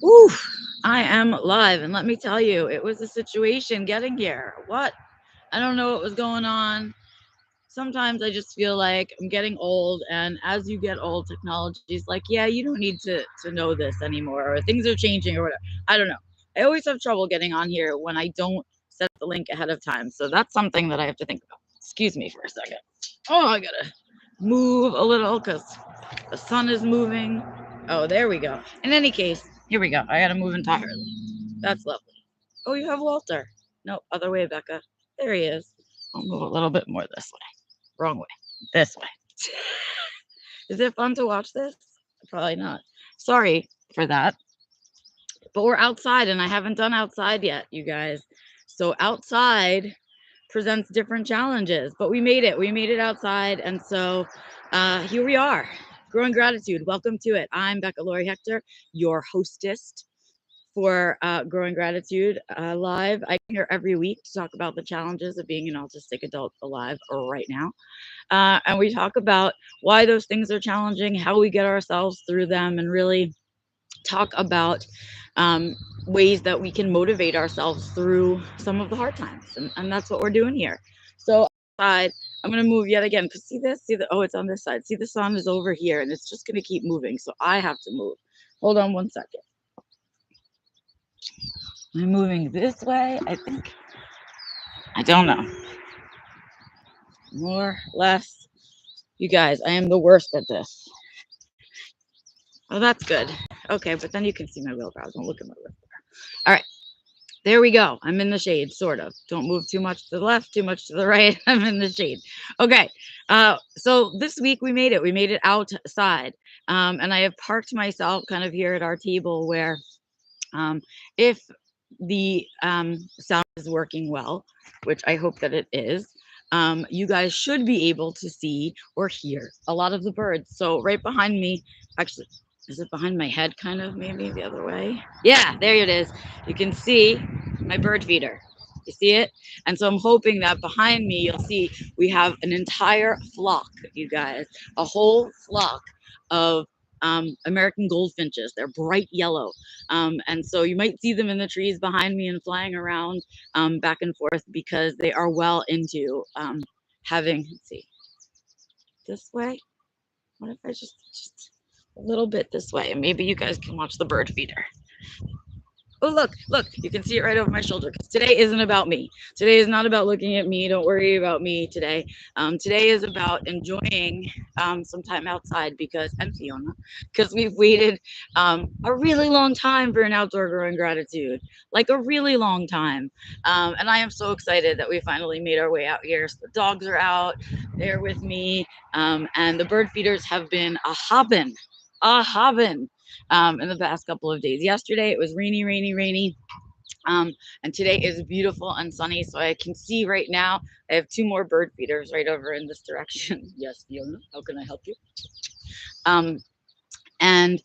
Whew, I am live, and let me tell you, it was a situation getting here. What? I don't know what was going on. Sometimes I just feel like I'm getting old, and as you get old, technology is like, yeah, you don't need to know this anymore, or things are changing, or whatever. I don't know. I always have trouble getting on here when I don't set the link ahead of time, so that's something that I have to think about. Excuse me for a second. Oh, I gotta move a little because the sun is moving. Oh, there we go. In any case, here we go. I gotta move entirely. That's lovely. Oh, you have Walter. No, other way, Becca. There he is. I'll move a little bit more this way. Wrong way. This way. Is it fun to watch this? Probably not. Sorry for that. But we're outside and I haven't done outside yet, you guys. So outside presents different challenges, but we made it. We made it outside. And so here we are. Growing Gratitude. Welcome to it. I'm Becca Lori Hector, your hostess for Growing Gratitude Live. I come here every week to talk about the challenges of being an autistic adult alive right now. And we talk about why those things are challenging, how we get ourselves through them, and really talk about um, ways that we can motivate ourselves through some of the hard times. And that's what we're doing here. So, outside, I'm going to move yet again because see this? See the, oh, it's on this side. See, the sun is over here and it's just going to keep moving. So, I have to move. Hold on one second. I'm moving this way, I think. I don't know. More, less. You guys, I am the worst at this. Oh, that's good. Okay, but then you can see my wheelbarrow. Don't look at my wheelbarrow. All right, there we go. I'm in the shade, sort of. Don't move too much to the left, too much to the right. I'm in the shade. Okay, so this week we made it. We made it outside. And I have parked myself kind of here at our table where if the sound is working well, which I hope that it is, you guys should be able to see or hear a lot of the birds. So right behind me, actually, is it behind my head kind of, maybe the other way? Yeah, there it is. You can see my bird feeder. You see it? And so I'm hoping that behind me, you'll see we have an entire flock, you guys, a whole flock of American goldfinches. They're bright yellow. And so you might see them in the trees behind me and flying around back and forth because they are well into having, let's see, this way. What if I just a little bit this way and maybe you guys can watch the bird feeder. Oh, look, you can see it right over my shoulder because today isn't about me. Today is not about looking at me. Don't worry about me today. Today is about enjoying some time outside because, and Fiona, because we've waited a really long time for an outdoor growing gratitude, like a really long time. And I am so excited that we finally made our way out here. So the dogs are out there with me, and the bird feeders have been a hopping in the past couple of days. Yesterday it was rainy. And today is beautiful and sunny. So I can see right now I have two more bird feeders right over in this direction. Yes, Fiona, how can I help you? Um, and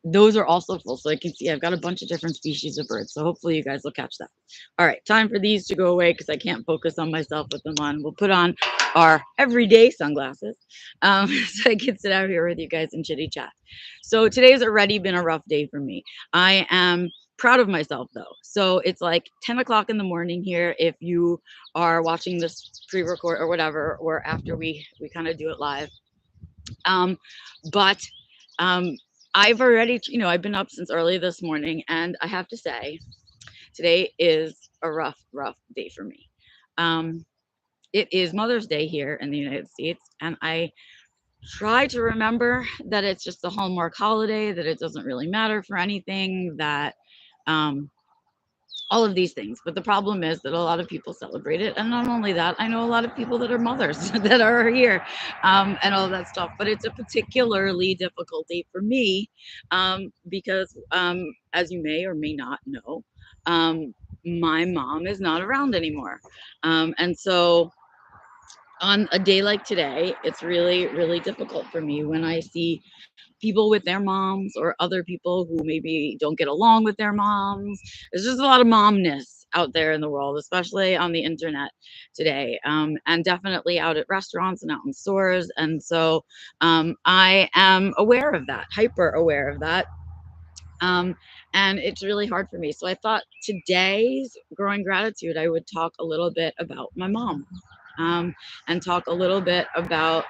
those are also full. So I can see I've got a bunch of different species of birds. So hopefully you guys will catch that. All right, time for these to go away because I can't focus on myself with them on. We'll put on our everyday sunglasses so I can sit out here with you guys and chitty chat. So today's already been a rough day for me. I am proud of myself though. So it's like 10 o'clock in the morning here if you are watching this pre-record or whatever, or after we kind of do it live. But I've already, I've been up since early this morning, and I have to say, today is a rough day for me. It is Mother's Day here in the United States, and I try to remember that it's just a Hallmark holiday, that it doesn't really matter for anything, that all of these things. But the problem is that a lot of people celebrate it. And not only that, I know a lot of people that are mothers that are here and all that stuff. But it's a particularly difficult day for me because, as you may or may not know, my mom is not around anymore. And so on a day like today, it's really difficult for me when I see people with their moms or other people who maybe don't get along with their moms. There's just a lot of momness out there in the world, especially on the internet today, and definitely out at restaurants and out in stores. And so I am aware of that, hyper aware of that. And it's really hard for me. So I thought today's growing gratitude, I would talk a little bit about my mom, and talk a little bit about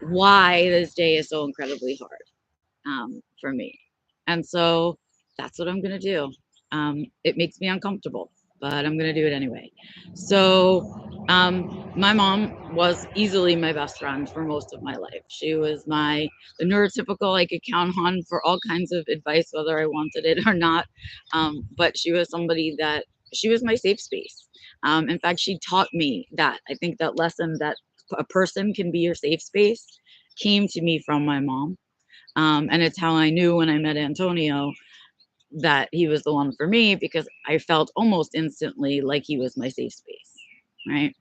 why this day is so incredibly hard, for me. And so that's what I'm going to do. It makes me uncomfortable, but I'm going to do it anyway. So, my mom was easily my best friend for most of my life. She was the neurotypical I could count on for all kinds of advice, whether I wanted it or not. But she was my safe space. In fact, she taught me that. I think that lesson that a person can be your safe space came to me from my mom. And it's how I knew when I met Antonio that he was the one for me, because I felt almost instantly like he was my safe space, right?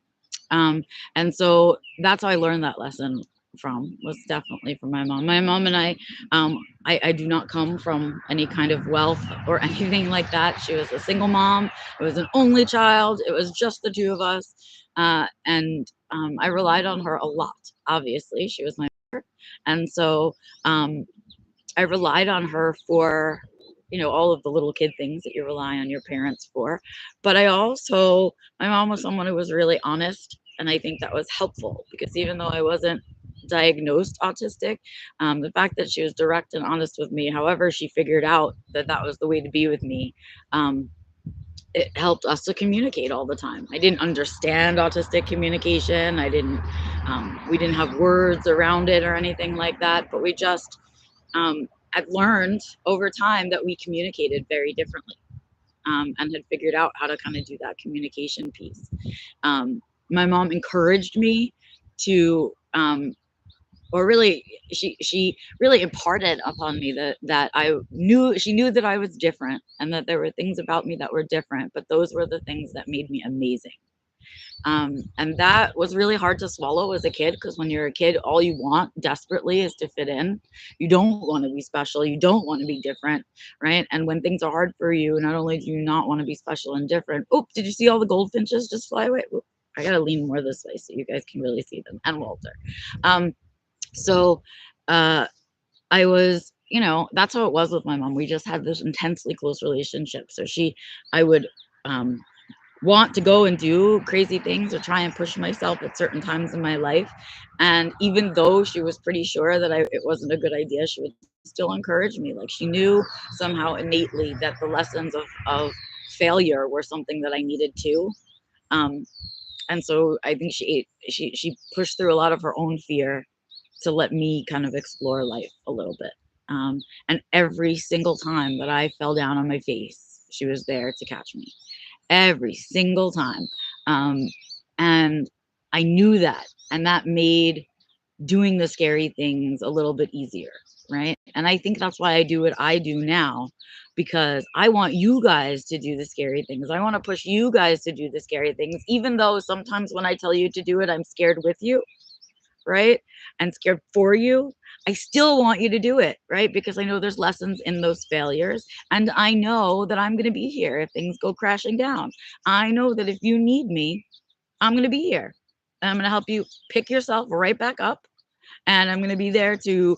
Um, and so that's how I learned that lesson from, was definitely from my mom. My mom and I do not come from any kind of wealth or anything like that. She was a single mom. It was an only child. It was just the two of us. And I relied on her a lot. Obviously, she was my mother. And so um, I relied on her for, all of the little kid things that you rely on your parents for. But my mom was someone who was really honest. And I think that was helpful, because even though I wasn't diagnosed autistic, the fact that she was direct and honest with me, however, she figured out that that was the way to be with me, um, it helped us to communicate all the time. I didn't understand autistic communication. We didn't have words around it or anything like that, but I've learned over time that we communicated very differently, and had figured out how to kind of do that communication piece. Um, my mom encouraged me to, or really, she really imparted upon me that she knew that I was different, and that there were things about me that were different, but those were the things that made me amazing. And that was really hard to swallow as a kid, because when you're a kid, all you want desperately is to fit in. You don't want to be special. You don't want to be different, right? And when things are hard for you, not only do you not want to be special and different. Oh, did you see all the goldfinches just fly away? Oop, I gotta lean more this way so you guys can really see them, and Walter. Um, so uh, I was, that's how it was with my mom. We just had this intensely close relationship. I would want to go and do crazy things or try and push myself at certain times in my life. And even though she was pretty sure that it wasn't a good idea, she would still encourage me. Like, she knew somehow innately that the lessons of failure were something that I needed to. Um, and so I think she pushed through a lot of her own fear to let me kind of explore life a little bit. And every single time that I fell down on my face, she was there to catch me, every single time. Um, and I knew that, and that made doing the scary things a little bit easier, right? And I think that's why I do what I do now, because I want you guys to do the scary things. I want to push you guys to do the scary things, even though sometimes when I tell you to do it, I'm scared with you, right? And scared for you. I still want you to do it, right? Because I know there's lessons in those failures. And I know that I'm going to be here if things go crashing down. I know that if you need me, I'm going to be here. And I'm going to help you pick yourself right back up. And I'm going to be there to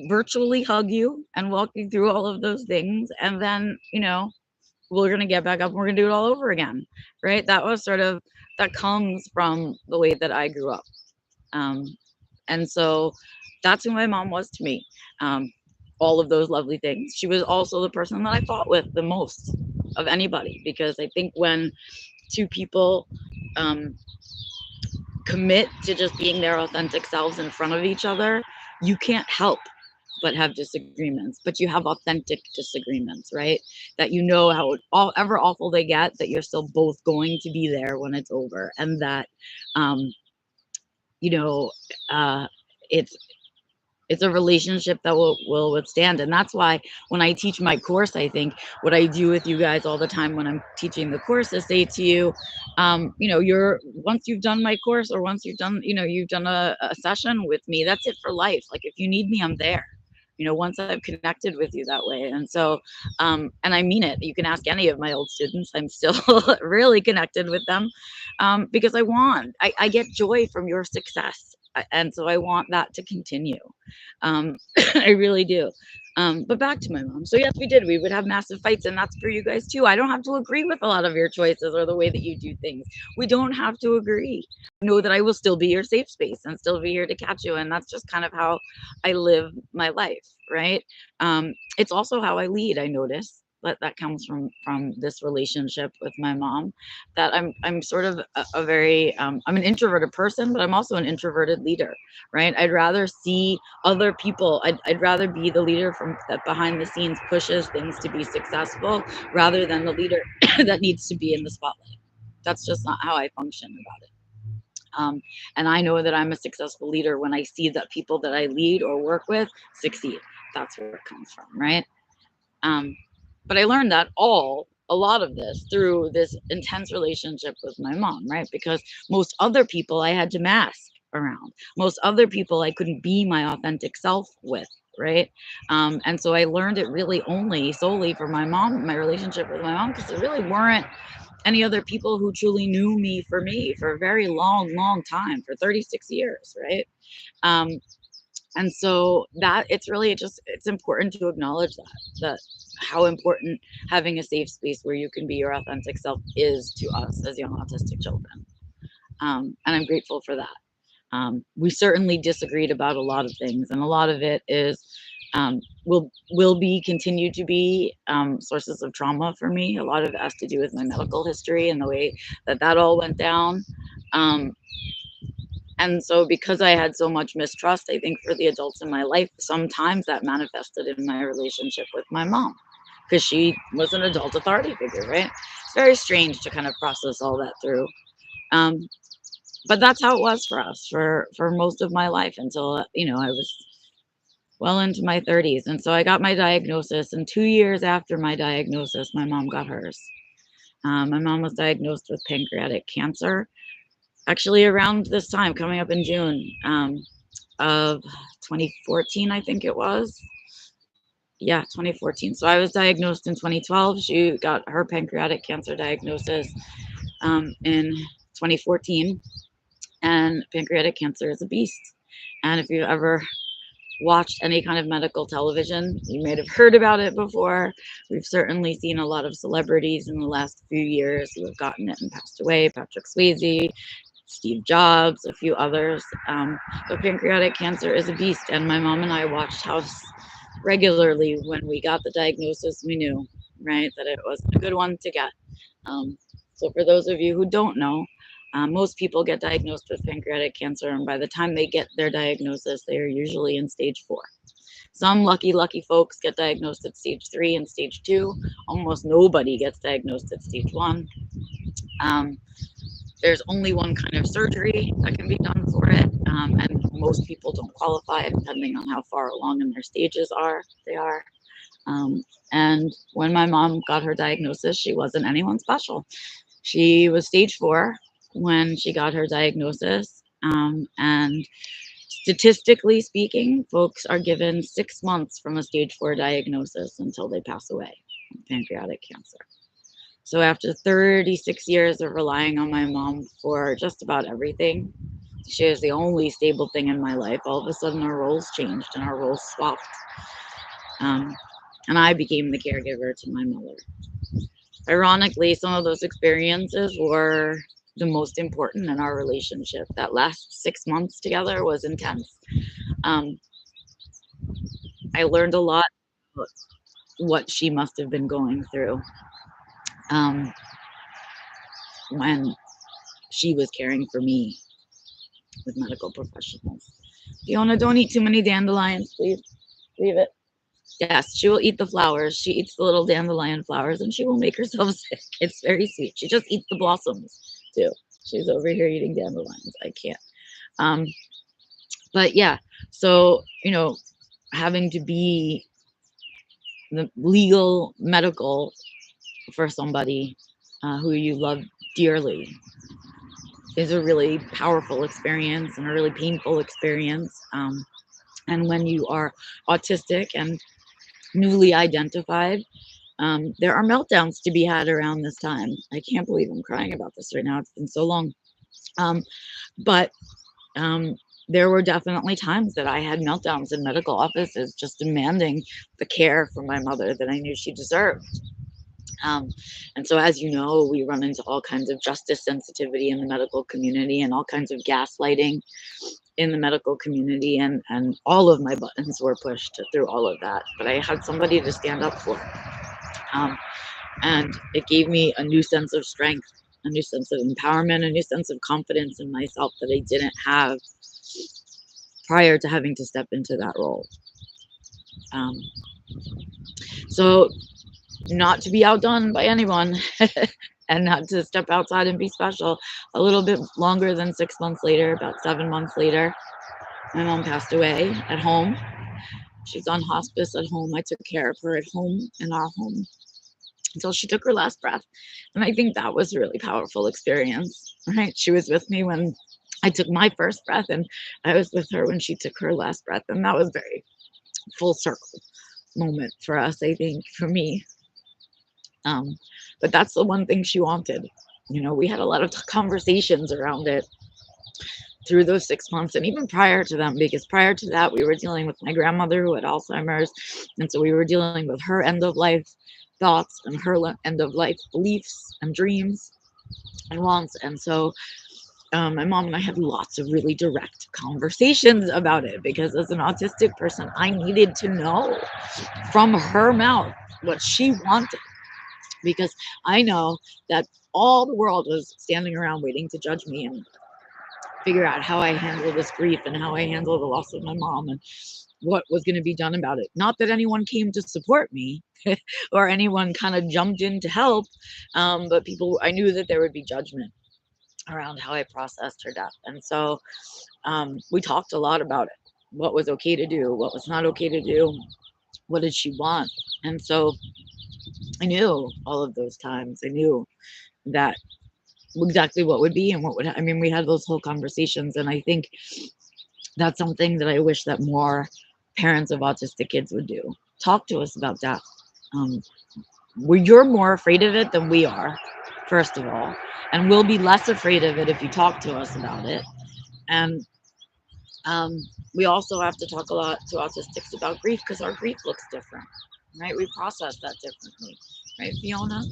virtually hug you and walk you through all of those things. And then, we're going to get back up and we're going to do it all over again, right? That comes from the way that I grew up. Um, and so that's who my mom was to me. All of those lovely things. She was also the person that I fought with the most of anybody, because I think when two people um, commit to just being their authentic selves in front of each other, you can't help but have disagreements, but you have authentic disagreements, right? That ever awful they get, that you're still both going to be there when it's over, and that you know, uh, it's it's a relationship that will withstand. And that's why when I teach my course, I think what I do with you guys all the time when I'm teaching the course is say to you, once you've done my course, or once you've done a session with me, that's it for life. Like, if you need me, I'm there. Once I've connected with you that way. And so, and I mean it. You can ask any of my old students. I'm still really connected with them, because I get joy from your success. And so I want that to continue. I really do. But back to my mom. So yes, we did. We would have massive fights, and that's for you guys too. I don't have to agree with a lot of your choices or the way that you do things. We don't have to agree. Know that I will still be your safe space and still be here to catch you, and that's just kind of how I live my life, right? It's also how I lead. I notice that comes from this relationship with my mom. That I'm sort of a very I'm an introverted person, but I'm also an introverted leader, right? I'd rather see other people. I'd rather be the leader from that behind the scenes pushes things to be successful rather than the leader that needs to be in the spotlight. That's just not how I function about it. Um, and I know that I'm a successful leader when I see that people that I lead or work with succeed. That's where it comes from, right? Um, but I learned that a lot of this through this intense relationship with my mom, right? Because most other people I had to mask around. Most other people I couldn't be my authentic self with, right? And so I learned it really only solely for my mom, my relationship with my mom, because there really weren't any other people who truly knew me for a very long, long time, for 36 years, right? Um, and so that it's really just it's important to acknowledge that how important having a safe space where you can be your authentic self is to us as young autistic children. And I'm grateful for that. We certainly disagreed about a lot of things, and a lot of it is will be continue to be sources of trauma for me. A lot of it has to do with my medical history and the way that all went down. Um, and so, because I had so much mistrust, I think for the adults in my life, sometimes that manifested in my relationship with my mom because she was an adult authority figure, right? It's very strange to kind of process all that through. Um, but that's how it was for us for most of my life until I was well into my 30s. And so I got my diagnosis, and 2 years after my diagnosis, my mom got hers. My mom was diagnosed with pancreatic cancer, actually around this time, coming up in June of 2014, I think it was. Yeah, 2014. So I was diagnosed in 2012. She got her pancreatic cancer diagnosis in 2014. And pancreatic cancer is a beast. And if you've ever watched any kind of medical television, you may have heard about it before. We've certainly seen a lot of celebrities in the last few years who have gotten it and passed away. Patrick Swayze, Steve Jobs, a few others. But pancreatic cancer is a beast. And my mom and I watched House regularly. When we got the diagnosis, we knew, right, that it was a good one to get. So for those of you who don't know, most people get diagnosed with pancreatic cancer, and by the time they get their diagnosis, they are usually in stage 4. Some lucky folks get diagnosed at stage 3 and stage 2. Almost nobody gets diagnosed at stage 1. Um, there's only one kind of surgery that can be done for it, and most people don't qualify depending on how far along in their stages they are. And when my mom got her diagnosis, she wasn't anyone special. She was stage 4 when she got her diagnosis. And statistically speaking, folks are given 6 months from a stage 4 diagnosis until they pass away from pancreatic cancer. So after 36 years of relying on my mom for just about everything, she was the only stable thing in my life. All of a sudden, our roles changed and our roles swapped. Um, and I became the caregiver to my mother. Ironically, some of those experiences were the most important in our relationship. That last 6 months together was intense. Um, I learned a lot about what she must have been going through um, when she was caring for me with medical professionals. Fiona, don't eat too many dandelions, please. Leave it. Yes, she will eat the flowers. She eats the little dandelion flowers, and she will make herself sick. It's very sweet. She just eats the blossoms too. She's over here eating dandelions. I can't. Um, but yeah, so having to be the legal medical for somebody who you love dearly is a really powerful experience and a really painful experience. And when you are autistic and newly identified, there are meltdowns to be had around this time. I can't believe I'm crying about this right now. It's been so long. But um, there were definitely times that I had meltdowns in medical offices just demanding the care from my mother that I knew she deserved. Um, and so, as you know, we run into all kinds of justice sensitivity in the medical community and all kinds of gaslighting in the medical community. And all of my buttons were pushed through all of that. But I had somebody to stand up for. Um, and it gave me a new sense of strength, a new sense of empowerment, a new sense of confidence in myself that I didn't have prior to having to step into that role. Um, so, not to be outdone by anyone and not to step outside and be special, a little bit longer than 6 months later, about 7 months later, my mom passed away at home. She's on hospice at home. I took care of her at home in our home until she took her last breath. And I think that was a really powerful experience, right? She was with me when I took my first breath, and I was with her when she took her last breath. And that was very full circle moment for us, I think, for me. But that's the one thing she wanted. You know, we had a lot of conversations around it through those 6 months and even prior to them, because prior to that, we were dealing with my grandmother who had Alzheimer's. And so we were dealing with her end of life thoughts and her end of life beliefs and dreams and wants. And so my mom and I had lots of really direct conversations about it because as an autistic person, I needed to know from her mouth what she wanted, because I know that all the world was standing around waiting to judge me and figure out how I handle this grief and how I handle the loss of my mom and what was going to be done about it. Not that anyone came to support me or anyone kind of jumped in to help, but people, I knew that there would be judgment around how I processed her death. And so we talked a lot about it. What was okay to do, what was not okay to do, what did she want? And so I knew all of those times. I knew that exactly what would be and what would, I mean, we had those whole conversations. And I think that's something that I wish that more parents of autistic kids would do. Talk to us about death. You're more afraid of it than we are, first of all. And we'll be less afraid of it if you talk to us about it. And we also have to talk a lot to autistics about grief because our grief looks different, right? We process that differently, right, Fiona?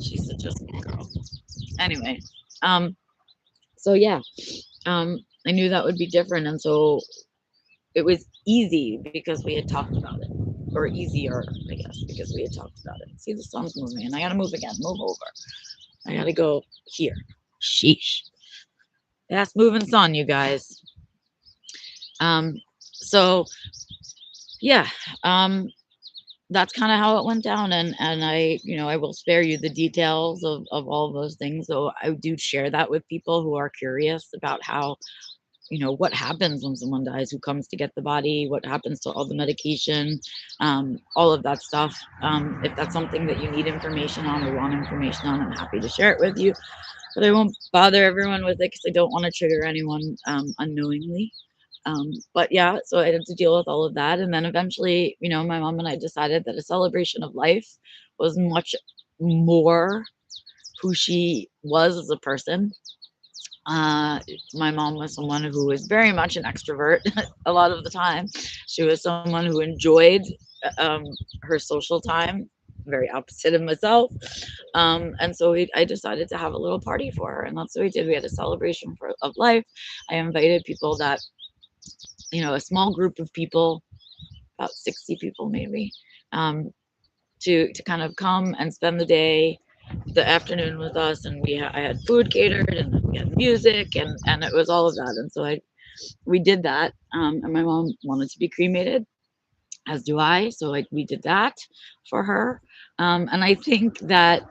She's such a sweet girl. Anyway, so yeah, I knew that would be different, and so it was easy because we had talked about it, or easier, I guess, because we had talked about it. See, the sun's moving, and I gotta move again. Move over. I gotta go here. Sheesh. Fast moving sun, you guys. So yeah, that's kind of how it went down, and I, you know, I will spare you the details of all of those things. So I do share that with people who are curious about how, you know, what happens when someone dies, who comes to get the body, what happens to all the medication, all of that stuff. If that's something that you need information on or want information on, I'm happy to share it with you, but I won't bother everyone with it because I don't want to trigger anyone unknowingly. But yeah, so I had to deal with all of that. And then eventually, you know, my mom and I decided that a celebration of life was much more who she was as a person. My mom was someone who was very much an extrovert a lot of the time. She was someone who enjoyed um, her social time, very opposite of myself. And so I decided to have a little party for her, and that's what we did. We had a celebration of life. I invited people that, you know, a small group of people, about 60 people maybe, um, to kind of come and spend the afternoon with us. And I had food catered, and we had music, and it was all of that. And so we did that. And my mom wanted to be cremated, as do I. So we did that for her. And I think that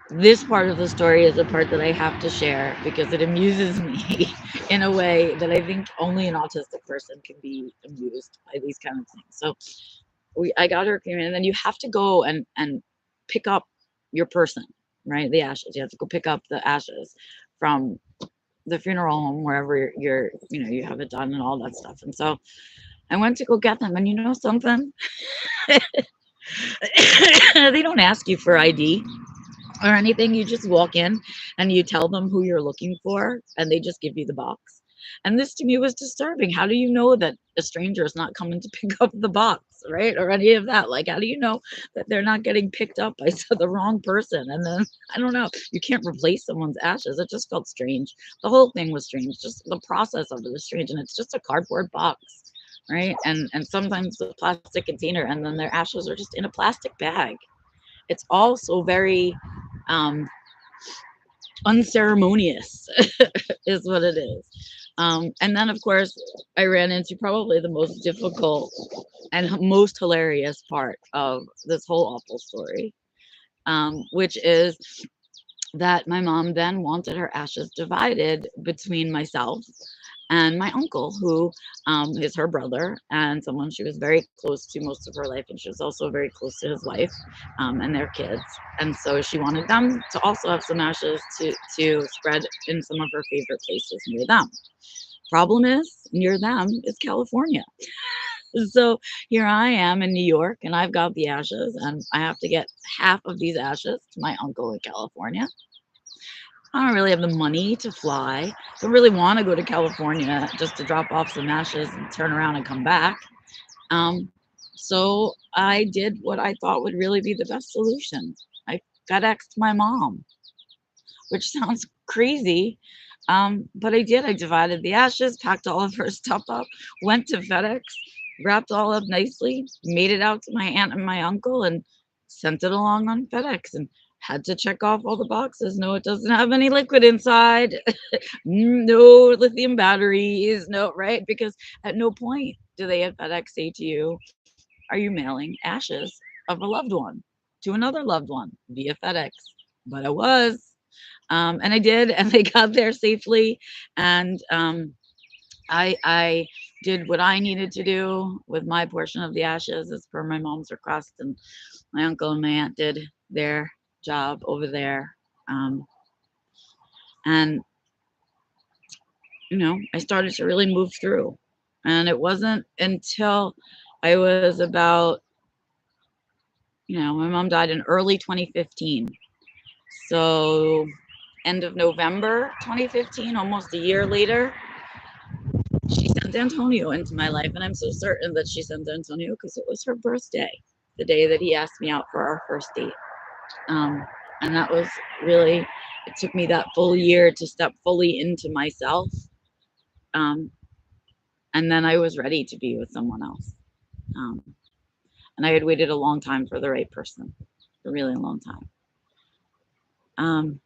this part of the story is a part that I have to share because it amuses me in a way that I think only an autistic person can be amused by these kind of things. So I got her cremated, and then you have to go and pick up your person, right? The ashes. You have to go pick up the ashes from the funeral home, wherever you know, you have it done and all that stuff. And so I went to go get them, and you know something? They don't ask you for ID or anything. You just walk in and you tell them who you're looking for and they just give you the box. And this to me was disturbing. How do you know that a stranger is not coming to pick up the box, right? Or any of that? Like, how do you know that they're not getting picked up by the wrong person? And then, I don't know, you can't replace someone's ashes. It just felt strange. The whole thing was strange. Just the process of it was strange. And it's just a cardboard box, right? And sometimes a plastic container, and then their ashes are just in a plastic bag. It's also very unceremonious is what it is. And then, of course, I ran into probably the most difficult and most hilarious part of this whole awful story, which is that my mom then wanted her ashes divided between myself and my uncle, who is her brother and someone she was very close to most of her life. And she was also very close to his wife and their kids. And so she wanted them to also have some ashes to spread in some of her favorite places near them. Problem is, near them is California. So here I am in New York, and I've got the ashes, and I have to get half of these ashes to my uncle in California. I don't really have the money to fly. Don't really want to go to California just to drop off some ashes and turn around and come back. Um, so I did what I thought would really be the best solution. I FedExed my mom, which sounds crazy. But I did. I divided the ashes, packed all of her stuff up, went to FedEx, wrapped all up nicely, made it out to my aunt and my uncle, and sent it along on FedEx. And had to check off all the boxes. No, it doesn't have any liquid inside. No lithium batteries. No, right? Because at no point do they at FedEx say to you, are you mailing ashes of a loved one to another loved one via FedEx? But I was. And I did, and they got there safely. And I did what I needed to do with my portion of the ashes as per my mom's request, and my uncle and my aunt did their job over there. And I started to really move through. And it wasn't until I was about, my mom died in early 2015. So end of November 2015, almost a year later, she sent Antonio into my life. And I'm so certain that she sent Antonio because it was her birthday, the day that he asked me out for our first date. And that was really, it took me that full year to step fully into myself. And then I was ready to be with someone else. And I had waited a long time for the right person, a really long time.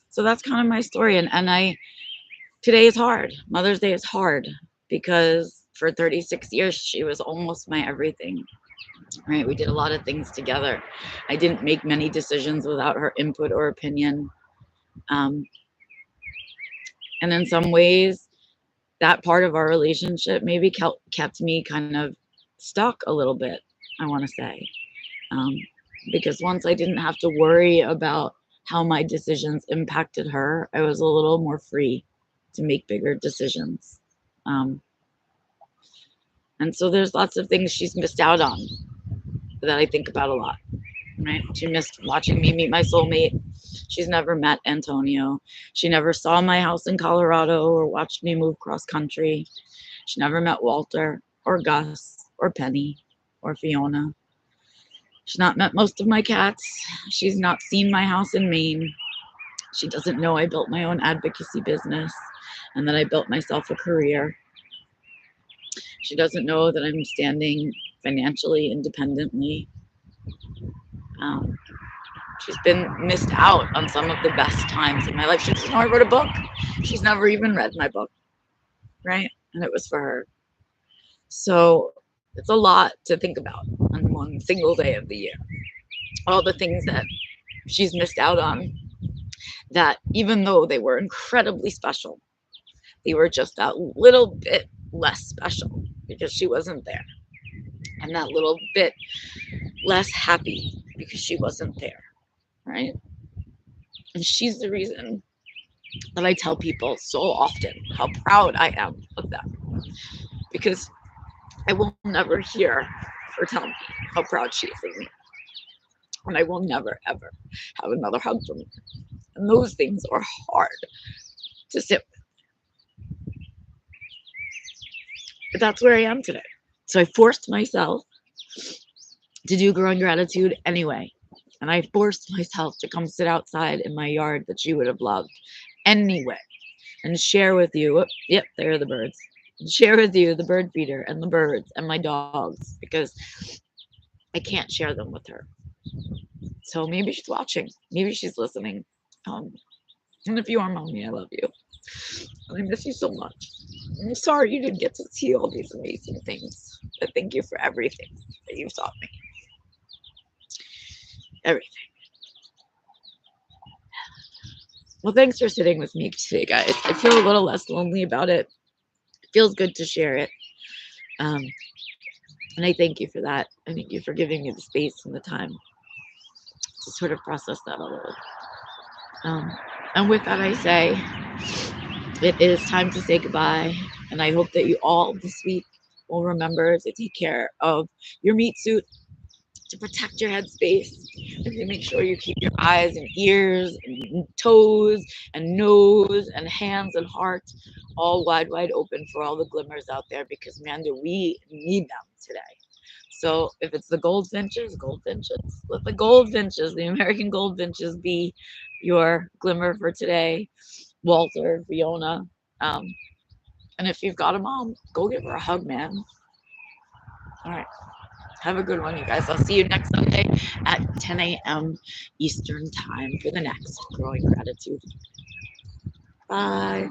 So that's kind of my story. And today is hard. Mother's Day is hard because for 36 years, she was almost my everything, right? We did a lot of things together. I didn't make many decisions without her input or opinion. And in some ways, that part of our relationship maybe kept me kind of stuck a little bit, I want to say. Because once I didn't have to worry about how my decisions impacted her, I was a little more free to make bigger decisions. And so there's lots of things she's missed out on that I think about a lot, right? She missed watching me meet my soulmate. She's never met Antonio. She never saw my house in Colorado or watched me move cross country. She never met Walter or Gus or Penny or Fiona. She's not met most of my cats. She's not seen my house in Maine. She doesn't know I built my own advocacy business and that I built myself a career. She doesn't know that I'm standing financially independently. She's been missed out on some of the best times in my life. She doesn't know I wrote a book. She's never even read my book, right? And it was for her. So it's a lot to think about on one single day of the year. All the things that she's missed out on, that even though they were incredibly special, they were just that little bit less special because she wasn't there. And that little bit less happy because she wasn't there, right? And she's the reason that I tell people so often how proud I am of them, because I will never hear her tell me how proud she is of me. And I will never, ever have another hug from her. And those things are hard to sit with. But that's where I am today. So I forced myself to do growing gratitude anyway. And I forced myself to come sit outside in my yard that she would have loved anyway and share with you. Yep, there are the birds. And share with you the bird feeder and the birds and my dogs because I can't share them with her. So maybe she's watching. Maybe she's listening. And if you are, mommy, I love you. And I miss you so much. I'm sorry you didn't get to see all these amazing things. But thank you for everything that you've taught me. Everything. Well, thanks for sitting with me today, guys. I feel a little less lonely about it. It feels good to share it. And I thank you for that. I thank you for giving me the space and the time to sort of process that a little. And with that, I say it is time to say goodbye. And I hope that you all this week will remember to take care of your meat suit, to protect your headspace, and to make sure you keep your eyes and ears and toes and nose and hands and heart all wide open for all the glimmers out there, because man, do we need them today. So if it's the goldfinches, let the goldfinches, the American goldfinches, be your glimmer for today. Walter, Fiona, and if you've got a mom, go give her a hug, man. All right. Have a good one, you guys. I'll see you next Sunday at 10 a.m. Eastern Time for the next Growing Gratitude. Bye.